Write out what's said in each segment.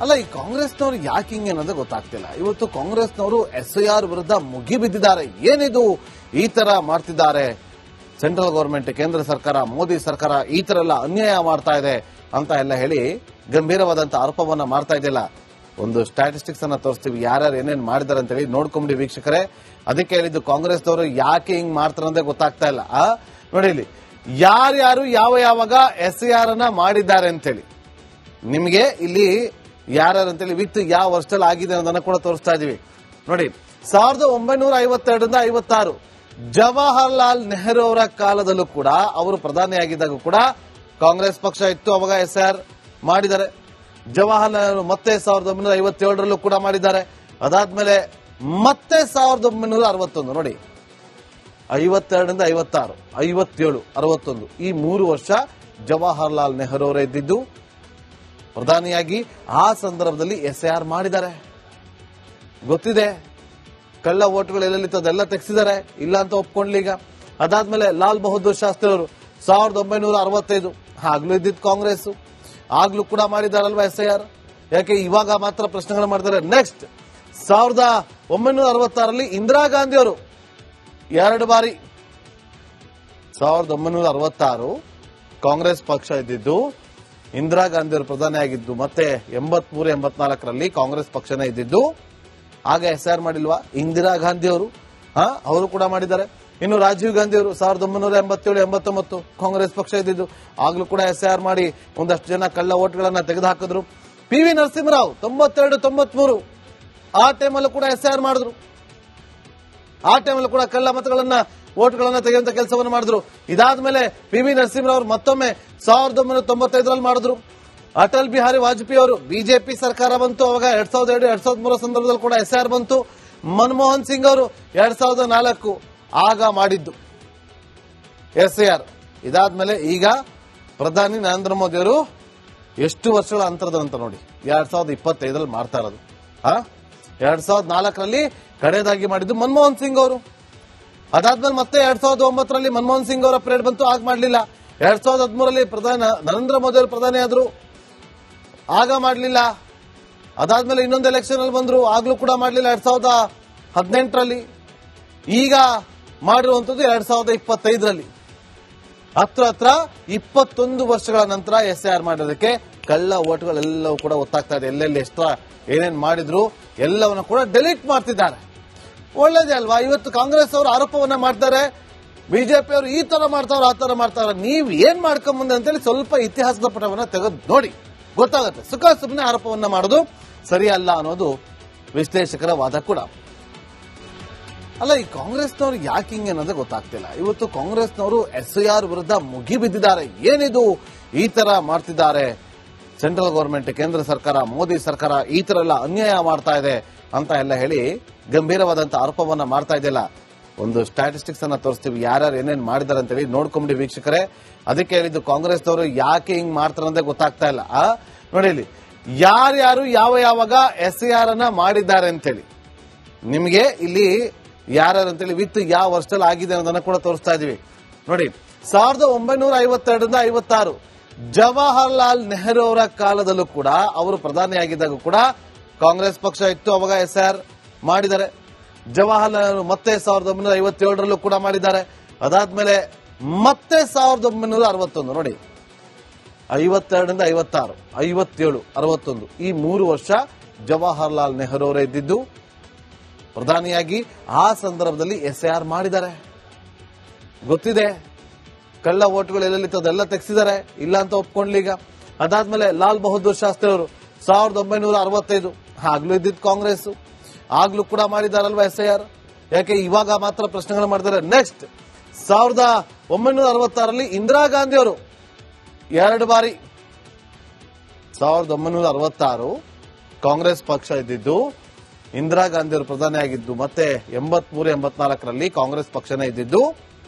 ಅಲ್ಲ, ಈ ಕಾಂಗ್ರೆಸ್ನವರು ಯಾಕೆ ಹಿಂಗೆ ಅನ್ನೋದು ಗೊತ್ತಾಗ್ತಿಲ್ಲ. ಇವತ್ತು ಕಾಂಗ್ರೆಸ್ನವರು SIR ವಿರುದ್ಧ ಮುಗಿಬಿದ್ದಿದ್ದಾರೆ. ಏನಿದು ಈ ತರ ಮಾಡ್ತಿದ್ದಾರೆ, ಸೆಂಟ್ರಲ್ ಗವರ್ಮೆಂಟ್, ಕೇಂದ್ರ ಸರ್ಕಾರ, ಮೋದಿ ಸರ್ಕಾರ ಈ ತರ ಎಲ್ಲ ಅನ್ಯಾಯ ಮಾಡ್ತಾ ಇದೆ ಅಂತ ಎಲ್ಲ ಹೇಳಿ ಗಂಭೀರವಾದಂತ ಆರೋಪವನ್ನ ಮಾಡ್ತಾ ಇದೆಯಲ್ಲ. ಒಂದು ಸ್ಟ್ಯಾಟಿಸ್ಟಿಕ್ಸ್ ಅನ್ನ ತೋರಿಸ್ತೀವಿ, ಯಾರ್ಯಾರು ಏನೇನ್ ಮಾಡಿದಾರೆ ಅಂತ ಹೇಳಿ ನೋಡ್ಕೊಂಬಿಡಿ ವೀಕ್ಷಕರೇ. ಅದಕ್ಕೆ ಹೇಳಿದ್ದು ಕಾಂಗ್ರೆಸ್ನವರು ಯಾಕೆ ಹಿಂಗ್ ಮಾಡ್ತಾರೆ ಅಂತ ಗೊತ್ತಾಗ್ತಾ ಇಲ್ಲ. ನೋಡಿ ಇಲ್ಲಿ ಯಾರ್ಯಾರು ಯಾವಾಗ SIR ಅನ್ನ ಮಾಡಿದ್ದಾರೆ ಅಂತೇಳಿ ನಿಮಗೆ ಇಲ್ಲಿ ಯಾರ್ಯಾರು ಅಂತೇಳಿ ವಿತ್ ಯಾವ ವರ್ಷದಲ್ಲಿ ಆಗಿದೆ ಅನ್ನೋದನ್ನ ಕೂಡ ತೋರಿಸ್ತಾ ಇದೀವಿ. ನೋಡಿ 1952ರಿಂದ 56 ಜವಾಹರ್ಲಾಲ್ ನೆಹರು ಅವರ ಕಾಲದಲ್ಲೂ ಕೂಡ, ಅವರು ಪ್ರಧಾನಿಯಾಗಿದ್ದಾಗ ಕೂಡ ಕಾಂಗ್ರೆಸ್ ಪಕ್ಷ ಇತ್ತು, ಅವಾಗ SIR ಮಾಡಿದ್ದಾರೆ. ಜವಾಹರ್ಲಾಲ್ ನೆಹರು ಮತ್ತೆ 1957ರಲ್ಲೂ ಕೂಡ ಮಾಡಿದ್ದಾರೆ. ಅದಾದ್ಮೇಲೆ ಮತ್ತೆ 1961 ನೋಡಿ 52ರಿಂದ 56, 57, 61 ಈ 3 ವರ್ಷ ಜವಾಹರ್ಲಾಲ್ ನೆಹರು ಅವರೇ ಇದ್ದಿದ್ದು ಪ್ರಧಾನಿಯಾಗಿ. ಆ ಸಂದರ್ಭದಲ್ಲಿ SIR ಮಾಡಿದ್ದಾರೆ, ಗೊತ್ತಿದೆ. ಕಳ್ಳ ಓಟ್ಗಳು ಎಲ್ಲೆಲ್ಲಿತ್ತು ಅದೆಲ್ಲ ತೆಗೆಸಿದ್ದಾರೆ, ಇಲ್ಲ ಅಂತ ಒಪ್ಕೊಂಡ್ಲಿ ಈಗ. ಅದಾದ್ಮೇಲೆ ಲಾಲ್ ಬಹದ್ದೂರ್ ಶಾಸ್ತ್ರಿ ಅವರು 1965 ಆಗ್ಲೂ ಇದ್ದಿದ್ದು ಕಾಂಗ್ರೆಸ್, ಆಗ್ಲೂ ಕೂಡ ಮಾಡಿದಾರಲ್ವಾ SIR. ಯಾಕೆ ಇವಾಗ ಮಾತ್ರ ಪ್ರಶ್ನೆಗಳು ಮಾಡ್ತಾರೆ. ನೆಕ್ಸ್ಟ್ 1966ರಲ್ಲಿ ಇಂದಿರಾ ಗಾಂಧಿ ಅವರು 2 ಬಾರಿ, 1966 ಕಾಂಗ್ರೆಸ್ ಪಕ್ಷ ಇದ್ದಿದ್ದು, ಇಂದಿರಾ ಗಾಂಧಿ ಅವರು ಪ್ರಧಾನಿ ಆಗಿದ್ದು, ಮತ್ತೆ 83, 84ರಲ್ಲಿ ಕಾಂಗ್ರೆಸ್ ಪಕ್ಷನೇ ಇದ್ದಿದ್ದು. ಆಗ SIR ಮಾಡಿಲ್ವಾ ಇಂದಿರಾ ಗಾಂಧಿ ಅವರು? ಅವರು ಕೂಡ ಮಾಡಿದ್ದಾರೆ. ಇನ್ನು ರಾಜೀವ್ ಗಾಂಧಿ ಅವರು 1987, 89 ಕಾಂಗ್ರೆಸ್ ಪಕ್ಷ ಇದ್ದಿದ್ದು, ಆಗ್ಲೂ ಕೂಡ SIR ಮಾಡಿ ಒಂದಷ್ಟು ಜನ ಕಳ್ಳ ಓಟ್ಗಳನ್ನ ತೆಗೆದುಹಾಕಿದ್ರು. PV ನರಸಿಂಹರಾವ್ 92, 93 ಆ ಟೈಮಲ್ಲೂ ಕೂಡ SIR ಮಾಡಿದ್ರು. ಆ ಟೈಮಲ್ಲೂ ಕೂಡ ಕಳ್ಳ ಮತಗಳನ್ನ ಓಟ್ಗಳನ್ನ ತೆಗೆಯುವಂತ ಕೆಲಸವನ್ನು ಮಾಡಿದ್ರು. ಇದಾದ್ಮೇಲೆ PV ನರಸಿಂಹರಾವ್ ಮತ್ತೊಮ್ಮೆ 1995ರಲ್ಲಿ ಮಾಡಿದ್ರು. ಅಟಲ್ ಬಿಹಾರಿ ವಾಜಪೇಯಿ ಅವರು ಬಿಜೆಪಿ ಸರ್ಕಾರ ಬಂತು, ಅವಾಗ 2002, 2003 ಸಂದರ್ಭದಲ್ಲಿ ಕೂಡ SIR ಬಂತು. ಮನಮೋಹನ್ ಸಿಂಗ್ ಅವರು 2004 ಆಗ ಮಾಡಿದ್ದು SIR. ಇದಾದ್ಮೇಲೆ ಈಗ ಪ್ರಧಾನಿ ನರೇಂದ್ರ ಮೋದಿ ಅವರು ಎಷ್ಟು ವರ್ಷಗಳ ಅಂತರದ ಅಂತ ನೋಡಿ 2025ರಲ್ಲಿ ಮಾಡ್ತಾ ಇರೋದು. 2004ರಲ್ಲಿ ಕಡೆಯದಾಗಿ ಮಾಡಿದ್ದು ಮನಮೋಹನ್ ಸಿಂಗ್ ಅವರು. ಅದಾದ್ಮೇಲೆ ಮತ್ತೆ 2009ರಲ್ಲಿ ಮನಮೋಹನ್ ಸಿಂಗ್ ಅವರ ಪೀರಿಯಡ್ ಬಂತು, ಆಗ ಮಾಡಲಿಲ್ಲ. 2013ರಲ್ಲಿ ನರೇಂದ್ರ ಮೋದಿ ಅವರು ಪ್ರಧಾನಿ ಆದ್ರು, ಆಗ ಮಾಡಲಿಲ್ಲ. ಅದಾದ್ಮೇಲೆ ಇನ್ನೊಂದು ಎಲೆಕ್ಷನ್ ಅಲ್ಲಿ ಬಂದ್ರು, ಆಗ್ಲೂ ಕೂಡ ಮಾಡಲಿಲ್ಲ 2018ರಲ್ಲಿ. ಈಗ ಮಾಡಿರುವಂತದ್ದು 2025ರಲ್ಲಿ. ಹತ್ರ 21 ವರ್ಷಗಳ ನಂತರ SIR ಮಾಡಿರೋದಕ್ಕೆ ಕಳ್ಳ ಓಟ್ಗಳೆಲ್ಲವೂ ಕೂಡ ಗೊತ್ತಾಗ್ತಾ ಇದೆ. ಎಲ್ಲೆಲ್ಲಿ ಎಕ್ಸ್ಟ್ರಾ ಏನೇನ್ ಮಾಡಿದ್ರು ಎಲ್ಲವನ್ನ ಕೂಡ ಡೆಲೀಟ್ ಮಾಡ್ತಿದ್ದಾರೆ. ಒಳ್ಳೇದೇ ಅಲ್ವಾ? ಇವತ್ತು ಕಾಂಗ್ರೆಸ್ ಅವರು ಆರೋಪವನ್ನ ಮಾಡ್ತಾರೆ, ಬಿಜೆಪಿ ಅವರು ಈ ತರ ಮಾಡ್ತಾರ, ಆ ತರ ಮಾಡ್ತಾರ. ನೀವ್ ಏನ್ ಮಾಡ್ಕೊಂಬಂದೆ ಅಂತೇಳಿ ಸ್ವಲ್ಪ ಇತಿಹಾಸದ ಪಟವನ್ನ ತೆಗೆದು ನೋಡಿ, ಗೊತ್ತಾಗುತ್ತೆ. ಸುಮ್ಮನೆ ಆರೋಪವನ್ನ ಮಾಡೋದು ಸರಿಯಲ್ಲ ಅನ್ನೋದು ವಿಶ್ಲೇಷಕರ ವಾದ ಕೂಡ. ಅಲ್ಲ, ಈ ಕಾಂಗ್ರೆಸ್ನವರು ಯಾಕೆ ಹಿಂಗೆ ಅನ್ನೋದು ಗೊತ್ತಾಗ್ತಿಲ್ಲ. ಇವತ್ತು ಕಾಂಗ್ರೆಸ್ನವರು SIR ವಿರುದ್ಧ ಮುಗಿಬಿದ್ದಿದ್ದಾರೆ. ಏನಿದು ಈ ತರ ಮಾಡ್ತಿದ್ದಾರೆ, ಸೆಂಟ್ರಲ್ ಗವರ್ಮೆಂಟ್, ಕೇಂದ್ರ ಸರ್ಕಾರ, ಮೋದಿ ಸರ್ಕಾರ ಈ ತರ ಎಲ್ಲ ಅನ್ಯಾಯ ಮಾಡ್ತಾ ಇದೆ ಅಂತ ಎಲ್ಲ ಹೇಳಿ ಗಂಭೀರವಾದಂತ ಆರೋಪವನ್ನ ಮಾಡ್ತಾ ಇದೆಯಲ್ಲ. ಒಂದು ಸ್ಟ್ಯಾಟಿಸ್ಟಿಕ್ಸ್ ಅನ್ನ ತೋರಿಸ್ತೀವಿ, ಯಾರ್ಯಾರು ಏನೇನ್ ಮಾಡಿದಾರೆ ಅಂತ ಹೇಳಿ ನೋಡ್ಕೊಂಬಿಡಿ ವೀಕ್ಷಕರೇ. ಅದಕ್ಕೆ ಹೇಳಿದ್ದು ಕಾಂಗ್ರೆಸ್ನವರು ಯಾಕೆ ಹಿಂಗ್ ಮಾಡ್ತಾರೆ ಅಂತ ಗೊತ್ತಾಗ್ತಾ ಇಲ್ಲ. ನೋಡಿ ಇಲ್ಲಿ ಯಾರ್ಯಾರು ಯಾವಾಗ SIR ಅನ್ನ ಮಾಡಿದ್ದಾರೆ ಅಂತೇಳಿ ನಿಮಗೆ ಇಲ್ಲಿ ಯಾರ್ಯಾರು ಅಂತೇಳಿ ವಿತ್ ಯಾವ ವರ್ಷದಲ್ಲಿ ಆಗಿದೆ ಅನ್ನೋದನ್ನ ಕೂಡ ತೋರಿಸ್ತಾ ಇದೀವಿ. ನೋಡಿ 1952ರಿಂದ 56 ಜವಾಹರ್ಲಾಲ್ ನೆಹರು ಅವರ ಕಾಲದಲ್ಲೂ ಕೂಡ, ಅವರು ಪ್ರಧಾನಿಯಾಗಿದ್ದಾಗ ಕೂಡ ಕಾಂಗ್ರೆಸ್ ಪಕ್ಷ ಇತ್ತು, ಅವಾಗ SIR ಮಾಡಿದ್ದಾರೆ. ಜವಾಹರ್ಲಾಲ್ ನೆಹರು ಮತ್ತೆ 1957ರಲ್ಲೂ ಕೂಡ ಮಾಡಿದ್ದಾರೆ. ಅದಾದ್ಮೇಲೆ ಮತ್ತೆ 1961 ನೋಡಿ 52ರಿಂದ 56, 57, 61 ಈ 3 ವರ್ಷ ಜವಾಹರ್ಲಾಲ್ ನೆಹರು ಅವರೇ ಇದ್ದಿದ್ದು ಪ್ರಧಾನಿಯಾಗಿ. ಆ ಸಂದರ್ಭದಲ್ಲಿ SIR ಮಾಡಿದ್ದಾರೆ, ಗೊತ್ತಿದೆ. ಕಳ್ಳ ಓಟ್ಗಳು ಎಲ್ಲೆಲ್ಲಿತ್ತು ಅದೆಲ್ಲ ತೆಗೆಸಿದ್ದಾರೆ, ಇಲ್ಲ ಅಂತ ಒಪ್ಕೊಂಡ್ಲಿ ಈಗ. ಅದಾದ್ಮೇಲೆ ಲಾಲ್ ಬಹದ್ದೂರ್ ಶಾಸ್ತ್ರಿ ಅವರು 1965 ಆಗ್ಲೂ ಇದ್ದಿದ್ದು ಕಾಂಗ್ರೆಸ್, ಆಗ್ಲೂ ಕೂಡ ಮಾಡಿದಾರಲ್ವಾ SIR. ಯಾಕೆ ಇವಾಗ ಮಾತ್ರ ಪ್ರಶ್ನೆಗಳು ಮಾಡ್ತಾರೆ. ನೆಕ್ಸ್ಟ್ 1966ರಲ್ಲಿ ಇಂದಿರಾ ಗಾಂಧಿ ಅವರು 2 ಬಾರಿ, 1966 ಕಾಂಗ್ರೆಸ್ ಪಕ್ಷ ಇದ್ದಿದ್ದು, ಇಂದಿರಾ ಗಾಂಧಿ ಅವರು ಪ್ರಧಾನಿ ಆಗಿದ್ದು, ಮತ್ತೆ 83, 84ರಲ್ಲಿ ಕಾಂಗ್ರೆಸ್ ಪಕ್ಷನೇ ಇದ್ದಿದ್ದು.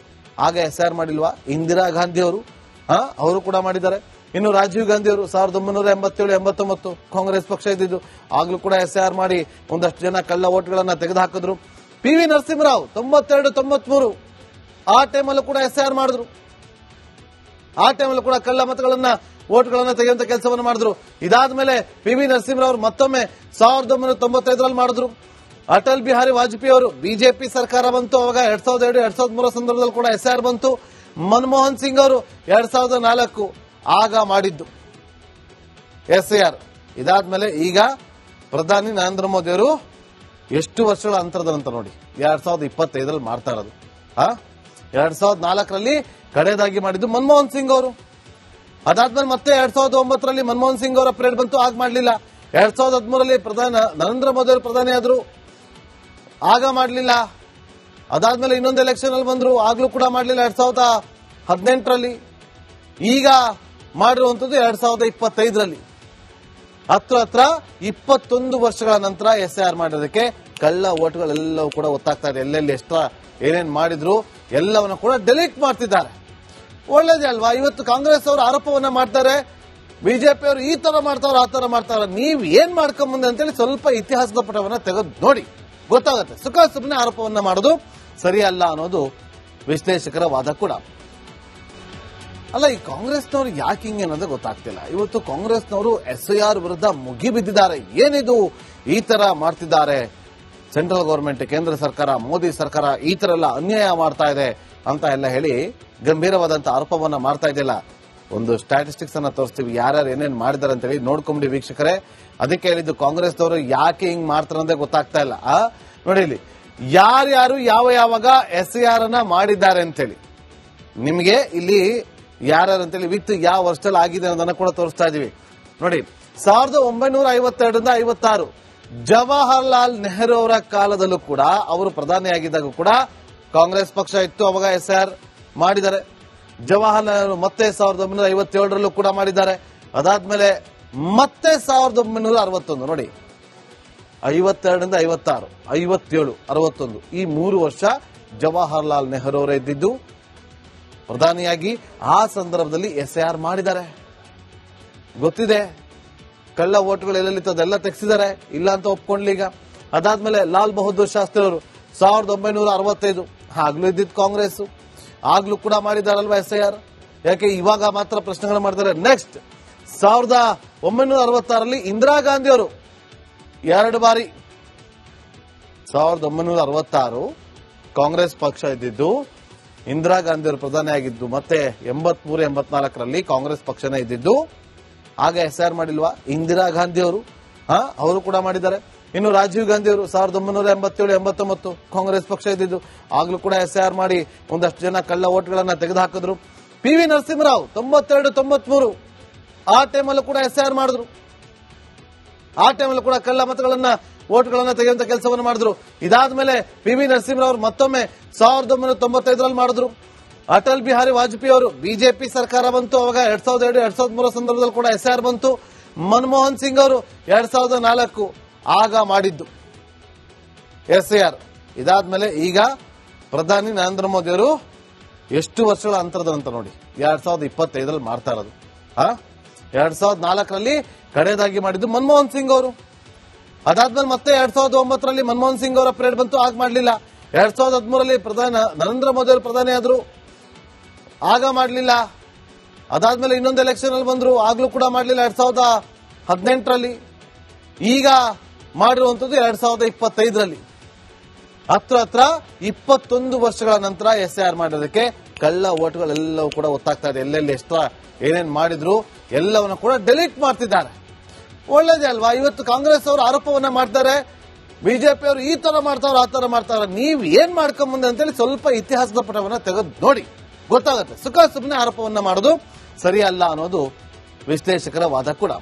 ಆಗ SIR ಮಾಡಿಲ್ವಾ ಇಂದಿರಾ ಗಾಂಧಿ ಅವರು? ಅವರು ಕೂಡ ಮಾಡಿದ್ದಾರೆ. ಇನ್ನು ರಾಜೀವ್ ಗಾಂಧಿ ಅವರು 1987, 89 ಕಾಂಗ್ರೆಸ್ ಪಕ್ಷ ಇದ್ದಿದ್ದು, ಆಗ್ಲೂ ಕೂಡ SIR ಮಾಡಿ ಒಂದಷ್ಟು ಜನ ಕಳ್ಳ ಓಟ್ಗಳನ್ನ ತೆಗೆದುಹಾಕಿದ್ರು. PV ನರಸಿಂಹರಾವ್ 92, 93 ಆ ಟೈಮಲ್ಲೂ ಕೂಡ SIR ಮಾಡಿದ್ರು. ಆ ಟೈಮಲ್ಲೂ ಕೂಡ ಕಳ್ಳ ಮತಗಳನ್ನ ಓಟ್ಗಳನ್ನ ತೆಗೆಯುವಂತ ಕೆಲಸವನ್ನು ಮಾಡಿದ್ರು. ಇದಾದ್ಮೇಲೆ PV ನರಸಿಂಹರಾವ್ ಮತ್ತೊಮ್ಮೆ 1995ರಲ್ಲಿ ಮಾಡಿದ್ರು. ಅಟಲ್ ಬಿಹಾರಿ ವಾಜಪೇಯಿ ಅವರು ಬಿಜೆಪಿ ಸರ್ಕಾರ ಬಂತು. ಅವಾಗ 2002, 2003 ಸಂದರ್ಭದಲ್ಲಿ ಕೂಡ SIR ಬಂತು. ಮನಮೋಹನ್ ಸಿಂಗ್ ಅವರು 2004 ಆಗ ಮಾಡಿದ್ದು SIR. ಇದಾದ್ಮೇಲೆ ಈಗ ಪ್ರಧಾನಿ ನರೇಂದ್ರ ಮೋದಿ ಅವರು ಎಷ್ಟು ವರ್ಷಗಳ ಅಂತರದ ನಂತರ ನೋಡಿ 2025ರಲ್ಲಿ ಮಾಡ್ತಾ ಇರೋದು. 2004ರಲ್ಲಿ ಕಡೆಯದಾಗಿ ಮಾಡಿದ್ದು ಮನಮೋಹನ್ ಸಿಂಗ್ ಅವರು. ಅದಾದ್ಮೇಲೆ ಮತ್ತೆ 2009ರಲ್ಲಿ ಮನಮೋಹನ್ ಸಿಂಗ್ ಅವರ ಪೀರಿಯಡ್ ಬಂತು, ಆಗ ಮಾಡಲಿಲ್ಲ. 2013ರಲ್ಲಿ ನರೇಂದ್ರ ಮೋದಿ ಅವರು ಪ್ರಧಾನಿ ಆದ್ರು, ಆಗ ಮಾಡಲಿಲ್ಲ. ಅದಾದ್ಮೇಲೆ ಇನ್ನೊಂದು ಎಲೆಕ್ಷನ್ ಅಲ್ಲಿ ಬಂದ್ರು, ಆಗ್ಲೂ ಕೂಡ ಮಾಡಲಿಲ್ಲ 2018ರಲ್ಲಿ. ಈಗ ಮಾಡಿರುವಂತದ್ದು 2025ರಲ್ಲಿ. ಹತ್ರ 21 ವರ್ಷಗಳ ನಂತರ SIR ಮಾಡೋದಕ್ಕೆ ಕಳ್ಳ ಓಟ್ಗಳೆಲ್ಲವೂ ಕೂಡ ಗೊತ್ತಾಗ್ತಾ ಇದೆ. ಎಲ್ಲೆಲ್ಲಿ ಏನೇನ್ ಮಾಡಿದ್ರು ಎಲ್ಲವನ್ನ ಕೂಡ ಡಿಲೀಟ್ ಮಾಡ್ತಿದ್ದಾರೆ. ಒಳ್ಳೇದೇ ಅಲ್ವಾ? ಇವತ್ತು ಕಾಂಗ್ರೆಸ್ ಅವರು ಆರೋಪವನ್ನ ಮಾಡ್ತಾರೆ, ಬಿಜೆಪಿ ಅವರು ಈ ತರ ಮಾಡ್ತಾರ ಆ ತರ ಮಾಡ್ತಾರ. ನೀವ್ ಏನ್ ಮಾಡ್ಕೊಂಬಂದೆ ಅಂತೇಳಿ ಸ್ವಲ್ಪ ಇತಿಹಾಸದ ಪುಟವನ್ನ ತೆಗೆದು ನೋಡಿ, ಗೊತ್ತಾಗುತ್ತೆ. ಸುಮ್ಮನೆ ಆರೋಪವನ್ನ ಮಾಡೋದು ಸರಿಯಲ್ಲ ಅನ್ನೋದು ವಿಶ್ಲೇಷಕರ ವಾದ ಕೂಡ. ಅಲ್ಲ, ಈ ಕಾಂಗ್ರೆಸ್ನವರು ಯಾಕೆ ಹಿಂಗೆ ಅನ್ನೋದು ಗೊತ್ತಾಗ್ತಿಲ್ಲ. ಇವತ್ತು ಕಾಂಗ್ರೆಸ್ನವರು SIR ವಿರುದ್ಧ ಮುಗಿಬಿದ್ದಿದ್ದಾರೆ. ಏನಿದು ಈ ತರ ಮಾಡ್ತಿದ್ದಾರೆ, ಸೆಂಟ್ರಲ್ ಗವರ್ಮೆಂಟ್, ಕೇಂದ್ರ ಸರ್ಕಾರ, ಮೋದಿ ಸರ್ಕಾರ ಈ ತರ ಎಲ್ಲ ಅನ್ಯಾಯ ಮಾಡ್ತಾ ಇದೆ ಅಂತ ಎಲ್ಲ ಹೇಳಿ ಗಂಭೀರವಾದಂತ ಆರೋಪವನ್ನ ಮಾಡ್ತಾ ಇದೆಯಲ್ಲ. ಒಂದು ಸ್ಟ್ಯಾಟಿಸ್ಟಿಕ್ಸ್ ಅನ್ನ ತೋರಿಸ್ತೀವಿ, ಯಾರ್ಯಾರು ಏನೇನ್ ಮಾಡಿದಾರೆ ಅಂತ ಹೇಳಿ ನೋಡ್ಕೊಂಬಿಡಿ ವೀಕ್ಷಕರೇ. ಅದಕ್ಕೆ ಹೇಳಿದ್ದು ಕಾಂಗ್ರೆಸ್ನವರು ಯಾಕೆ ಹಿಂಗ್ ಮಾಡ್ತಾರೆ ಅಂತ ಗೊತ್ತಾಗ್ತಾ ಇಲ್ಲ. ನೋಡಿ ಇಲ್ಲಿ ಯಾರ್ಯಾರು ಯಾವಾಗ SIR ಅನ್ನ ಮಾಡಿದ್ದಾರೆ ಅಂತೇಳಿ ನಿಮಗೆ ಇಲ್ಲಿ ಯಾರ್ಯಾರು ಅಂತೇಳಿ ವಿತ್ ಯಾವ ವರ್ಷದಲ್ಲಿ ಆಗಿದೆ ಅನ್ನೋದನ್ನ ಕೂಡ ತೋರಿಸ್ತಾ ಇದೀವಿ. ನೋಡಿ 1952ರಿಂದ 56 ಜವಾಹರ್ಲಾಲ್ ನೆಹರು ಅವರ ಕಾಲದಲ್ಲೂ ಕೂಡ ಅವರು ಪ್ರಧಾನಿಯಾಗಿದ್ದಾಗ ಕೂಡ ಕಾಂಗ್ರೆಸ್ ಪಕ್ಷ ಇತ್ತು, ಅವಾಗ SIR ಮಾಡಿದ್ದಾರೆ. ಜವಾಹರ್ಲಾಲ್ ನೆಹರು ಮತ್ತೆ 1957ರಲ್ಲೂ ಕೂಡ ಮಾಡಿದ್ದಾರೆ. ಅದಾದ್ಮೇಲೆ ಮತ್ತೆ 1961 ನೋಡಿ 52ರಿಂದ 56, 57, 61 ಈ 3 ವರ್ಷ ಜವಾಹರ್ಲಾಲ್ ನೆಹರು ಅವರೇ ಇದ್ದಿದ್ದು ಪ್ರಧಾನಿಯಾಗಿ. ಆ ಸಂದರ್ಭದಲ್ಲಿ SIR ಮಾಡಿದ್ದಾರೆ, ಗೊತ್ತಿದೆ. ಕಳ್ಳ ಓಟ್ಗಳು ಎಲ್ಲೆಲ್ಲಿತ್ತು ಅದೆಲ್ಲ ತೆಗೆಸಿದ್ದಾರೆ, ಇಲ್ಲ ಅಂತ ಒಪ್ಕೊಂಡ್ಲಿ ಈಗ. ಅದಾದ್ಮೇಲೆ ಲಾಲ್ ಬಹದ್ದೂರ್ ಶಾಸ್ತ್ರಿ ಅವರು 1965 ಆಗ್ಲೂ ಇದ್ದಿದ್ದು ಕಾಂಗ್ರೆಸ್, ಆಗ್ಲೂ ಕೂಡ ಮಾಡಿದಾರಲ್ವಾ SIR. ಯಾಕೆ ಇವಾಗ ಮಾತ್ರ ಪ್ರಶ್ನೆಗಳು ಮಾಡ್ತಾರೆ. ನೆಕ್ಸ್ಟ್ 1966ರಲ್ಲಿ ಇಂದಿರಾ ಗಾಂಧಿ ಅವರು 2 ಬಾರಿ 1966 ಕಾಂಗ್ರೆಸ್ ಪಕ್ಷ ಇದ್ದಿದ್ದು, ಇಂದಿರಾ ಗಾಂಧಿ ಅವರು ಪ್ರಧಾನಿ ಆಗಿದ್ದು, ಮತ್ತೆ 83, 84ರಲ್ಲಿ ಕಾಂಗ್ರೆಸ್ ಪಕ್ಷನೇ ಇದ್ದಿದ್ದು. ಆಗ SIR ಮಾಡಿಲ್ವಾ ಇಂದಿರಾ ಗಾಂಧಿ ಅವರು? ಅವರು ಕೂಡ ಮಾಡಿದ್ದಾರೆ. ಇನ್ನು ರಾಜೀವ್ ಗಾಂಧಿ ಅವರು 1987, 89 ಕಾಂಗ್ರೆಸ್ ಪಕ್ಷ ಇದ್ದಿದ್ದು, ಆಗ್ಲೂ ಕೂಡ SIR ಮಾಡಿ ಒಂದಷ್ಟು ಜನ ಕಳ್ಳ ಓಟ್ಗಳನ್ನ ತೆಗೆದುಹಾಕಿದ್ರು. PV ನರಸಿಂಹರಾವ್ 92, 93 ಆ ಟೈಮಲ್ಲೂ ಕೂಡ SIR ಮಾಡಿದ್ರು. ಆ ಟೈಮಲ್ಲೂ ಕೂಡ ಕಳ್ಳ ಮತಗಳನ್ನ ಓಟ್ಗಳನ್ನ ತೆಗೆಯುವಂತ ಕೆಲಸವನ್ನು ಮಾಡಿದ್ರು. ಇದಾದ್ಮೇಲೆ PV ನರಸಿಂಹರಾವ್ ಮತ್ತೊಮ್ಮೆ 1995ರಲ್ಲಿ ಮಾಡಿದ್ರು. ಅಟಲ್ ಬಿಹಾರಿ ವಾಜಪೇಯಿ ಅವರು ಬಿಜೆಪಿ ಸರ್ಕಾರ ಬಂತು, ಅವಾಗ 2002, 2003 ಸಂದರ್ಭದಲ್ಲಿ ಕೂಡ SIR ಬಂತು. ಮನಮೋಹನ್ ಸಿಂಗ್ ಅವರು 2004 ಆಗ ಮಾಡಿದ್ದು SIR. ಇದಾದ್ಮೇಲೆ ಈಗ ಪ್ರಧಾನಿ ನರೇಂದ್ರ ಮೋದಿ ಅವರು ಎಷ್ಟು ವರ್ಷಗಳ ಅಂತರದ ನಂತರ ನೋಡಿ 2025ರಲ್ಲಿ ಮಾಡ್ತಾ ಇರೋದು. 2004ರಲ್ಲಿ ಕಡೆಯದಾಗಿ ಮಾಡಿದ್ದು ಮನಮೋಹನ್ ಸಿಂಗ್ ಅವರು. ಅದಾದ್ಮೇಲೆ ಮತ್ತೆ 2009ರಲ್ಲಿ ಮನಮೋಹನ್ ಸಿಂಗ್ ಅವರ ಪೀರಿಯಡ್ ಬಂತು, ಆಗ ಮಾಡಲಿಲ್ಲ. 2013ರಲ್ಲಿ ನರೇಂದ್ರ ಮೋದಿ ಅವರು ಪ್ರಧಾನಿ ಆದ್ರು, ಆಗ ಮಾಡಲಿಲ್ಲ. ಅದಾದ್ಮೇಲೆ ಇನ್ನೊಂದು ಎಲೆಕ್ಷನ್ ಅಲ್ಲಿ ಬಂದ್ರು, ಆಗ್ಲೂ ಕೂಡ ಮಾಡಲಿಲ್ಲ 2018ರಲ್ಲಿ. ಈಗ ಮಾಡಿರುವಂತದ್ದು 2025ರಲ್ಲಿ. ಹತ್ರ 21 ವರ್ಷಗಳ ನಂತರ SIR ಮಾಡೋದಕ್ಕೆ ಕಳ್ಳ ಓಟ್ಗಳೆಲ್ಲವೂ ಕೂಡ ಗೊತ್ತಾಗ್ತಾ ಇದೆ. ಎಲ್ಲೆಲ್ಲಿ ಏನೇನ್ ಮಾಡಿದ್ರು ಎಲ್ಲವನ್ನ ಕೂಡ ಡಿಲೀಟ್ ಮಾಡ್ತಿದ್ದಾರೆ. ಒಳ್ಳೇದೇ ಅಲ್ವಾ? ಇವತ್ತು ಕಾಂಗ್ರೆಸ್ ಅವರು ಆರೋಪವನ್ನ ಮಾಡ್ತಾರೆ, ಬಿಜೆಪಿ ಅವರು ಈ ತರ ಮಾಡ್ತಾರ ಆ ತರ ಮಾಡ್ತಾರ. ನೀವ್ ಏನ್ ಮಾಡ್ಕೊಂಬಂದೆ ಅಂತೇಳಿ ಸ್ವಲ್ಪ ಇತಿಹಾಸದ ಪುಟವನ್ನ ತೆಗೆದು ನೋಡಿ, ಗೊತ್ತಾಗುತ್ತೆ. ಸುಮ್ಮನೆ ಆರೋಪವನ್ನ ಮಾಡೋದು ಸರಿಯಲ್ಲ ಅನ್ನೋದು ವಿಶ್ಲೇಷಕರ ವಾದ ಕೂಡ.